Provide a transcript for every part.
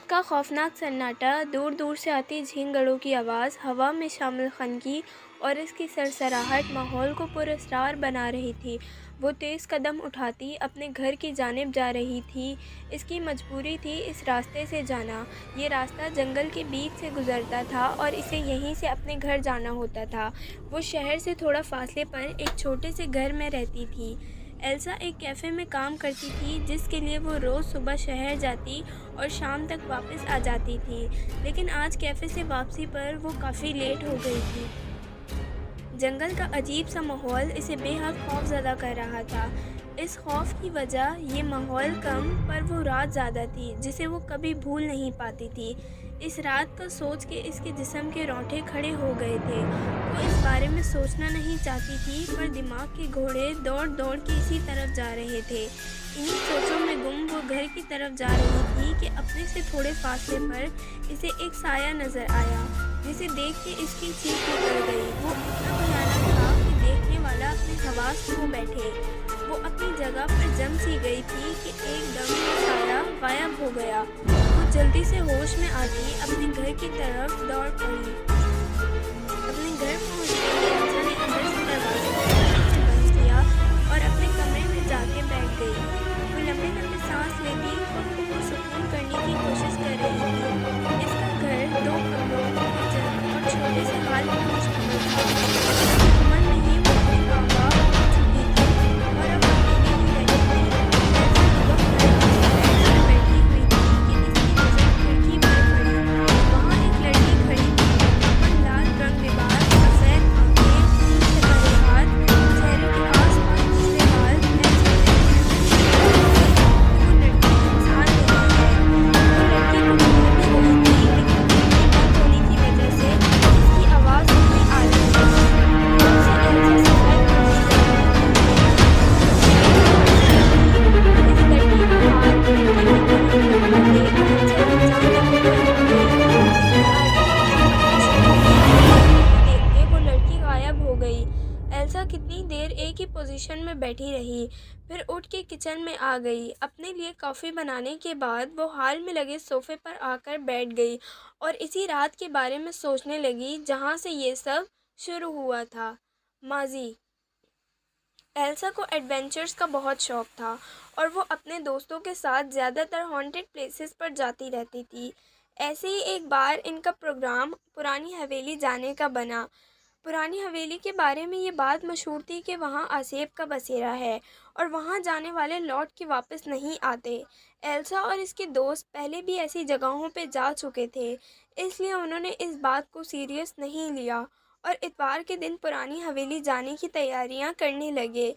رات کا خوفناک سناٹا، دور دور سے آتی جھینگڑوں کی آواز، ہوا میں شامل خنکی اور اس کی سرسراہٹ ماحول کو پراسرار بنا رہی تھی۔ وہ تیز قدم اٹھاتی اپنے گھر کی جانب جا رہی تھی۔ اس کی مجبوری تھی اس راستے سے جانا۔ یہ راستہ جنگل کے بیچ سے گزرتا تھا اور اسے یہیں سے اپنے گھر جانا ہوتا تھا۔ وہ شہر سے تھوڑا فاصلے پر ایک چھوٹے سے گھر میں رہتی تھی۔ ایلسا ایک کیفے میں کام کرتی تھی جس کے لیے وہ روز صبح شہر جاتی اور شام تک واپس آ جاتی تھی، لیکن آج کیفے سے واپسی پر وہ کافی لیٹ ہو گئی تھی۔ جنگل کا عجیب سا ماحول اسے بے حد خوف زدہ کر رہا تھا۔ اس خوف کی وجہ یہ ماحول کم پر وہ رات زیادہ تھی جسے وہ کبھی بھول نہیں پاتی تھی۔ اس رات کا سوچ کے اس کے جسم کے رونگٹے کھڑے ہو گئے تھے۔ وہ اس بارے میں سوچنا نہیں چاہتی تھی، پر دماغ کے گھوڑے دوڑ دوڑ کے اسی طرف جا رہے تھے۔ انہی سوچوں میں گم وہ گھر کی طرف جا رہی تھی کہ اپنے سے تھوڑے فاصلے پر اسے ایک سایہ نظر آیا، جسے دیکھ کے اس کی چیخ نکل گئی۔ وہ اتنا بھیانک تھا کہ دیکھنے والا اپنے حواس کھو بیٹھے۔ وہ اپنی جگہ پر جم سی گئی تھی کہ ایک دم وہ سایہ غائب ہو گیا۔ وہ جلدی سے ہوش میں آتی اپنے گھر کی طرف دوڑ پڑی۔ اپنے گھر پہنچتے ہی ایلسا نے اندر سے دروازے کو پکڑ سے بند کیا اور اپنے کمرے میں جا کے بیٹھ گئی۔ وہ لمبے لمبے سانس لیتی، خود کو پرسکون کرنے کی کوشش کر رہی تھی۔ اس کا گھر 2 کمروں، کچن اور چھوٹے سے ہال پر مشتمل تھا۔ اس کی عمر میں ہی وہ اپنے آغا ہو چکی تھی اور اب اکیلی ہی رہتی تھی۔ ایلسا اس وقت نرمی سے بیڈ پر بیٹھی ہوئی تھی کہ اس کی نظر کھڑکی پر پڑی۔ وہاں ایک لڑکی کھڑی تھی، اوپر لال رنگ لباس، سفید آنکھیں، چپٹے ہاتھ، چہرے کے آس پاس بکھرے بال۔ ایلسا نے محسوس کیا کہ وہ لڑکی انسان نہیں ہے۔ وہ لڑکی کو ڈھونڈ بھی رہی تھی، لیکن کھڑکی بند ہونے کی وجہ سے اس کی آواز نہیں آ رہی تھی۔ تب سے ایلسا سفید پڑتی جا رہی تھی۔ اس لڑکی کا ہاتھ لڑکی کی طرف بڑھتا دیکھ ایلسا اچانک بند ہو گئی۔ اس کے آگے کسی کا کچھ نہیں، اور دیکھتے دیکھتے وہ لڑکی غائب ہو گئی۔ ایلسا کتنی دیر ایک ہی پوزیشن میں بیٹھی رہی، پھر اٹھ کے کچن میں آ گئی۔ اپنے لیے کافی بنانے کے بعد وہ ہال میں لگے صوفے پر آ کر بیٹھ گئی اور اسی رات کے بارے میں سوچنے لگی جہاں سے یہ سب شروع ہوا تھا، ماضی۔ ایلسا کو ایڈونچرز کا بہت شوق تھا اور وہ اپنے دوستوں کے ساتھ زیادہ تر ہانٹڈ پلیسز پر جاتی رہتی تھی۔ ایسے ہی ایک بار ان کا پروگرام پرانی حویلی جانے کا بنا۔ پرانی حویلی کے بارے میں یہ بات مشہور تھی کہ وہاں آسیب کا بسیرا ہے اور وہاں جانے والے لوٹ کے واپس نہیں آتے۔ ایلسا اور اس کے دوست پہلے بھی ایسی جگہوں پہ جا چکے تھے، اس لیے انہوں نے اس بات کو سیریس نہیں لیا اور اتوار کے دن پرانی حویلی جانے کی تیاریاں کرنے لگے۔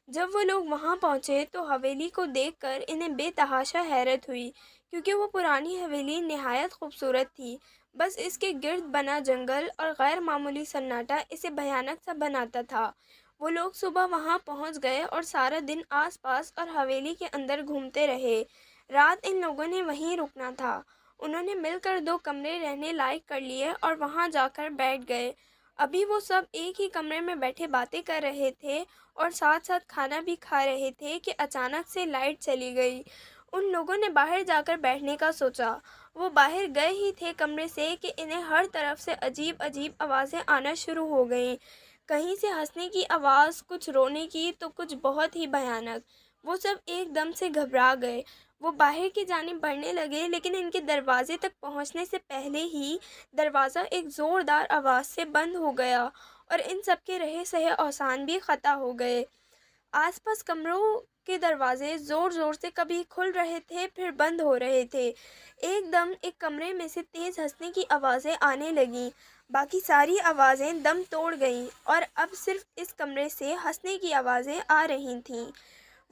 جب وہ لوگ وہاں پہنچے تو حویلی کو دیکھ کر انہیں بے تحاشا حیرت ہوئی، کیونکہ وہ پرانی حویلی نہایت خوبصورت تھی۔ بس اس کے گرد بنا جنگل اور غیر معمولی سناٹا اسے بھیانک سا بناتا تھا۔ وہ لوگ صبح وہاں پہنچ گئے اور سارا دن آس پاس اور حویلی کے اندر گھومتے رہے۔ رات ان لوگوں نے وہیں رکنا تھا۔ انہوں نے مل کر 2 کمرے رہنے لائق کر لیے اور وہاں جا کر بیٹھ گئے۔ ابھی وہ سب ایک ہی کمرے میں بیٹھے باتیں کر رہے تھے اور ساتھ ساتھ کھانا بھی کھا رہے تھے کہ اچانک سے لائٹ چلی گئی۔ ان لوگوں نے باہر جا کر بیٹھنے کا سوچا۔ وہ باہر گئے ہی تھے کمرے سے کہ انہیں ہر طرف سے عجیب عجیب آوازیں آنا شروع ہو گئیں۔ کہیں سے ہنسنے کی آواز، کچھ رونے کی تو کچھ بہت ہی بھیانک۔ وہ سب ایک دم سے گھبرا گئے۔ وہ باہر کی جانب بڑھنے لگے، لیکن ان کے دروازے تک پہنچنے سے پہلے ہی دروازہ ایک زوردار آواز سے بند ہو گیا اور ان سب کے رہے سہے اوسان بھی قطع ہو گئے۔ آس پاس کمروں کے دروازے زور زور سے کبھی کھل رہے تھے، پھر بند ہو رہے تھے۔ ایک دم ایک کمرے میں سے تیز ہنسنے کی آوازیں آنے لگیں، باقی ساری آوازیں دم توڑ گئیں اور اب صرف اس کمرے سے ہنسنے کی آوازیں آ رہی تھیں۔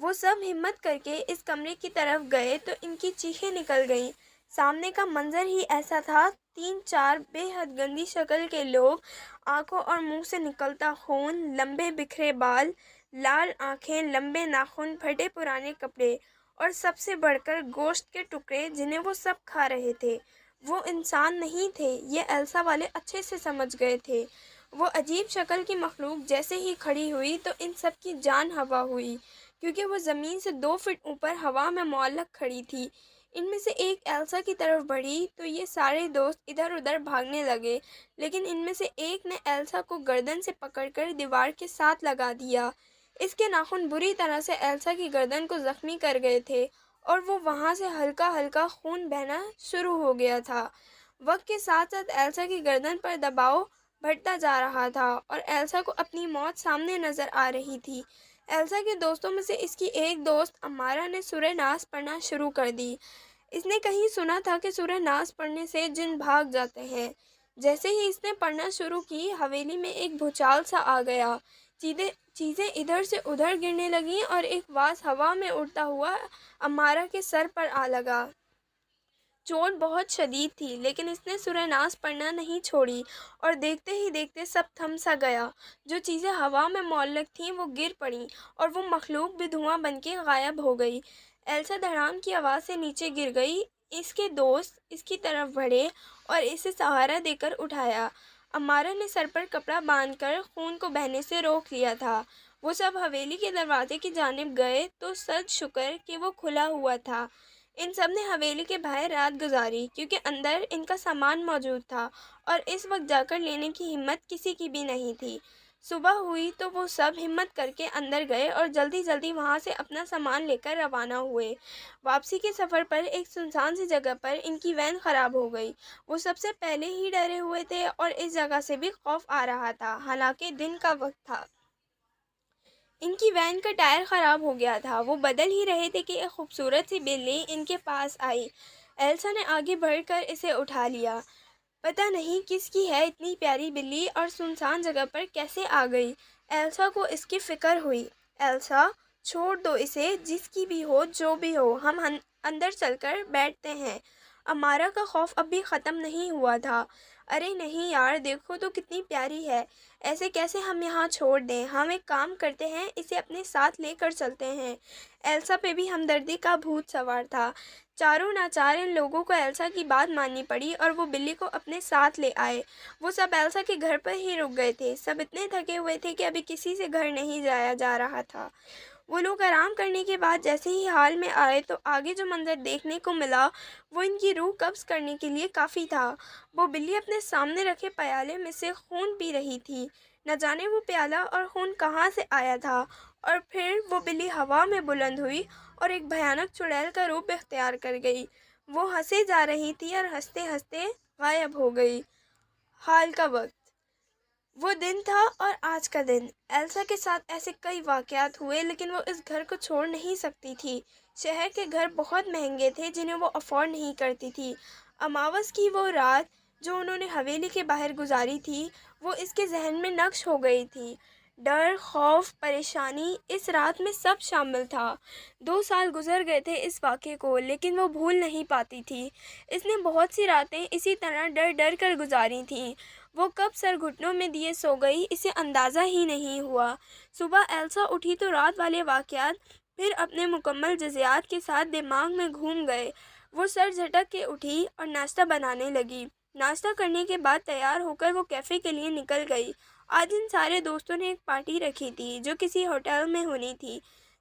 وہ سب ہمت کر کے اس کمرے کی طرف گئے تو ان کی چیخیں نکل گئیں۔ سامنے کا منظر ہی ایسا تھا، 3-4 بے حد گندی شکل کے لوگ، آنکھوں اور منہ سے نکلتا خون، لمبے بکھرے بال، لال آنکھیں، لمبے ناخن، پھٹے پرانے کپڑے اور سب سے بڑھ کر گوشت کے ٹکڑے جنہیں وہ سب کھا رہے تھے۔ وہ انسان نہیں تھے، یہ ایلسا والے اچھے سے سمجھ گئے تھے۔ وہ عجیب شکل کی مخلوق جیسے ہی کھڑی ہوئی تو ان سب کی جان ہوا ہوئی، کیونکہ وہ زمین سے 2 فٹ اوپر ہوا میں معلق کھڑی تھی۔ ان میں سے ایک ایلسا کی طرف بڑھی تو یہ سارے دوست ادھر ادھر بھاگنے لگے، لیکن ان میں سے ایک نے ایلسا کو گردن سے پکڑ کر دیوار کے ساتھ لگا دیا۔ اس کے ناخن بری طرح سے ایلسا کی گردن کو زخمی کر گئے تھے اور وہ وہاں سے ہلکا ہلکا خون بہنا شروع ہو گیا تھا۔ وقت کے ساتھ ساتھ ایلسا کی گردن پر دباؤ بڑھتا جا رہا تھا اور ایلسا کو اپنی موت سامنے نظر آ رہی تھی۔ ایلسا کے دوستوں میں سے اس کی ایک دوست امارا نے سورہ ناس پڑھنا شروع کر دی۔ اس نے کہیں سنا تھا کہ سورہ ناس پڑھنے سے جن بھاگ جاتے ہیں۔ جیسے ہی اس نے پڑھنا شروع کی، حویلی میں ایک بھوچال سا آ گیا، چیزیں ادھر سے ادھر گرنے لگیں اور ایک واز ہوا میں اڑتا ہوا امارا کے سر پر آ لگا۔ چوٹ بہت شدید تھی، لیکن اس نے سورہ ناس پڑھنا نہیں چھوڑی اور دیکھتے ہی دیکھتے سب تھم سا گیا۔ جو چیزیں ہوا میں معلق تھیں وہ گر پڑیں اور وہ مخلوق بھی دھواں بن کے غائب ہو گئی۔ ایلسا دھڑام کی آواز سے نیچے گر گئی۔ اس کے دوست اس کی طرف بڑھے اور اسے سہارا دے کر اٹھایا۔ امارا نے سر پر کپڑا باندھ کر خون کو بہنے سے روک لیا تھا۔ وہ سب حویلی کے دروازے کی جانب گئے تو سد شکر کہ وہ کھلا ہوا تھا۔ ان سب نے حویلی کے باہر رات گزاری، کیونکہ اندر ان کا سامان موجود تھا اور اس وقت جا کر لینے کی ہمت کسی کی بھی نہیں تھی۔ صبح ہوئی تو وہ سب ہمت کر کے اندر گئے اور جلدی جلدی وہاں سے اپنا سامان لے کر روانہ ہوئے۔ واپسی کے سفر پر ایک سنسان سی جگہ پر ان کی وین خراب ہو گئی۔ وہ سب سے پہلے ہی ڈرے ہوئے تھے اور اس جگہ سے بھی خوف آ رہا تھا، حالانکہ دن کا وقت تھا۔ ان کی وین کا ٹائر خراب ہو گیا تھا۔ وہ بدل ہی رہے تھے کہ ایک خوبصورت سی بلی ان کے پاس آئی۔ ایلسا نے آگے بڑھ کر اسے اٹھا لیا۔ پتہ نہیں کس کی ہے اتنی پیاری بلی اور سنسان جگہ پر کیسے آ گئی۔ ایلسا کو اس کی فکر ہوئی۔ ایلسا، چھوڑ دو اسے، جس کی بھی ہو جو بھی ہو، ہم اندر چل کر بیٹھتے ہیں۔ امارا کا خوف اب بھی ختم نہیں ہوا تھا۔ ارے نہیں یار، دیکھو تو کتنی پیاری ہے، ایسے کیسے ہم یہاں چھوڑ دیں؟ ہم ایک کام کرتے ہیں، اسے اپنے ساتھ لے کر چلتے ہیں۔ ایلسا پہ بھی ہمدردی کا بھوت سوار تھا۔ چاروں ناچار ان لوگوں کو ایلسا کی بات ماننی پڑی اور وہ بلی کو اپنے ساتھ لے آئے۔ وہ سب ایلسا کے گھر پر ہی رک گئے تھے۔ سب اتنے تھکے ہوئے تھے کہ ابھی کسی سے گھر نہیں جایا جا رہا تھا۔ وہ لوگ آرام کرنے کے بعد جیسے ہی حال میں آئے تو آگے جو منظر دیکھنے کو ملا وہ ان کی روح قبض کرنے کے لیے کافی تھا۔ وہ بلی اپنے سامنے رکھے پیالے میں سے خون پی رہی تھی۔ نہ جانے وہ پیالہ اور خون کہاں سے آیا تھا، اور پھر وہ بلی ہوا میں بلند ہوئی اور ایک بھیانک چڑیل کا روپ اختیار کر گئی۔ وہ ہنسے جا رہی تھی اور ہنستے ہنستے غائب ہو گئی۔ حال کا وقت، وہ دن تھا اور آج کا دن۔ ایلسا کے ساتھ ایسے کئی واقعات ہوئے، لیکن وہ اس گھر کو چھوڑ نہیں سکتی تھی۔ شہر کے گھر بہت مہنگے تھے جنہیں وہ افورڈ نہیں کرتی تھی۔ اماوس کی وہ رات جو انہوں نے حویلی کے باہر گزاری تھی، وہ اس کے ذہن میں نقش ہو گئی تھی۔ ڈر، خوف، پریشانی، اس رات میں سب شامل تھا۔ 2 سال گزر گئے تھے اس واقعے کو، لیکن وہ بھول نہیں پاتی تھی۔ اس نے بہت سی راتیں اسی طرح ڈر ڈر کر گزاری تھیں۔ وہ کب سر گھٹنوں میں دیے سو گئی، اسے اندازہ ہی نہیں ہوا۔ صبح ایلسا اٹھی تو رات والے واقعات پھر اپنے مکمل جزیات کے ساتھ دماغ میں گھوم گئے۔ وہ سر جھٹک کے اٹھی اور ناشتہ بنانے لگی۔ ناشتہ کرنے کے بعد تیار ہو کر وہ کیفے کے لیے نکل گئی۔ آج ان سارے دوستوں نے ایک پارٹی رکھی تھی جو کسی ہوٹل میں ہونی تھی۔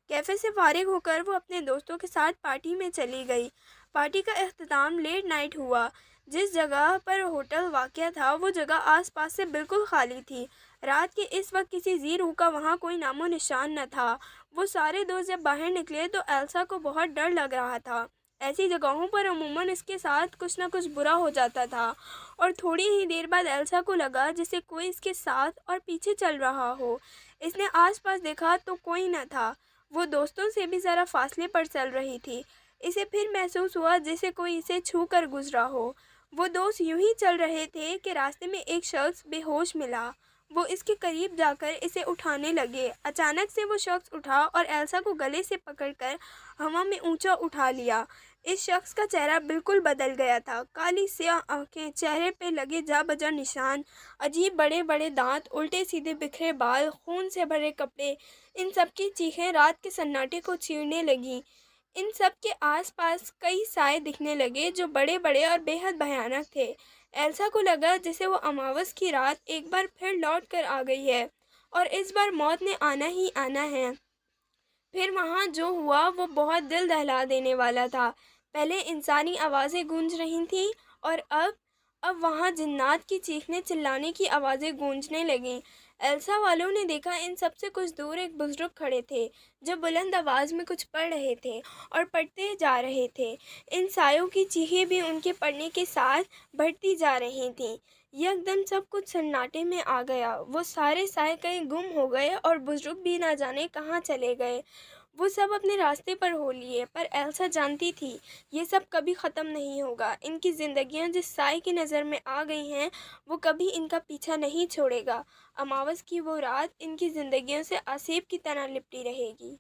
کیفے سے فارغ ہو کر وہ اپنے دوستوں کے ساتھ پارٹی میں چلی گئی۔ پارٹی کا اختتام لیٹ نائٹ ہوا۔ جس جگہ پر ہوٹل واقع تھا وہ جگہ آس پاس سے بالکل خالی تھی۔ رات کے اس وقت کسی ذی روح کا وہاں کوئی نام و نشان نہ تھا۔ وہ سارے دوست جب باہر نکلے تو ایلسا کو بہت ڈر لگ رہا تھا۔ ایسی جگہوں پر عموماً اس کے ساتھ کچھ نہ کچھ برا ہو جاتا تھا، اور تھوڑی ہی دیر بعد ایلسا کو لگا جیسے کوئی اس کے ساتھ اور پیچھے چل رہا ہو۔ اس نے آس پاس دیکھا تو کوئی نہ تھا۔ وہ دوستوں سے بھی ذرا فاصلے پر چل رہی تھی۔ اسے پھر محسوس ہوا جیسے کوئی اسے چھو کر گزرا ہو۔ وہ دوست یوں ہی چل رہے تھے کہ راستے میں ایک شخص بے ہوش ملا۔ وہ اس کے قریب جا کر اسے اٹھانے لگے۔ اچانک سے وہ شخص اٹھا اور ایلسا کو گلے سے پکڑ کر ہوا میں اونچا اٹھا لیا۔ اس شخص کا چہرہ بالکل بدل گیا تھا۔ کالی سیاہ آنکھیں، چہرے پہ لگے جا بجا نشان، عجیب بڑے بڑے دانت، الٹے سیدھے بکھرے بال، خون سے بھرے کپڑے، ان سب کی چیخیں رات کے سناٹے کو چیرنے لگیں۔ ان سب کے آس پاس کئی سائے دکھنے لگے جو بڑے بڑے اور بے حد بھیانک تھے۔ ایلسا کو لگا جیسے وہ اماوس کی رات ایک بار پھر لوٹ کر آ گئی ہے اور اس بار موت نے آنا ہی آنا ہے۔ پھر وہاں جو ہوا وہ بہت دل دہلا دینے والا تھا۔ پہلے انسانی آوازیں گونج رہی تھیں اور اب وہاں جنات کی چیخنے چلانے کی آوازیں گونجنے لگیں۔ ایلسا والوں نے دیکھا ان سب سے کچھ دور ایک بزرگ کھڑے تھے جو بلند آواز میں کچھ پڑھ رہے تھے اور پڑھتے جا رہے تھے۔ ان سایوں کی چیخیں بھی ان کے پڑھنے کے ساتھ بڑھتی جا رہی تھیں۔ یکدم سب کچھ سناٹے میں آ گیا، وہ سارے سائے کہیں گم ہو گئے اور بزرگ بھی نہ جانے کہاں چلے گئے۔ وہ سب اپنے راستے پر ہو لیے، پر ایلسا جانتی تھی یہ سب کبھی ختم نہیں ہوگا۔ ان کی زندگیاں جس سائے کی نظر میں آ گئی ہیں وہ کبھی ان کا پیچھا نہیں چھوڑے گا۔ اماوس کی وہ رات ان کی زندگیوں سے آسیب کی طرح لپٹی رہے گی۔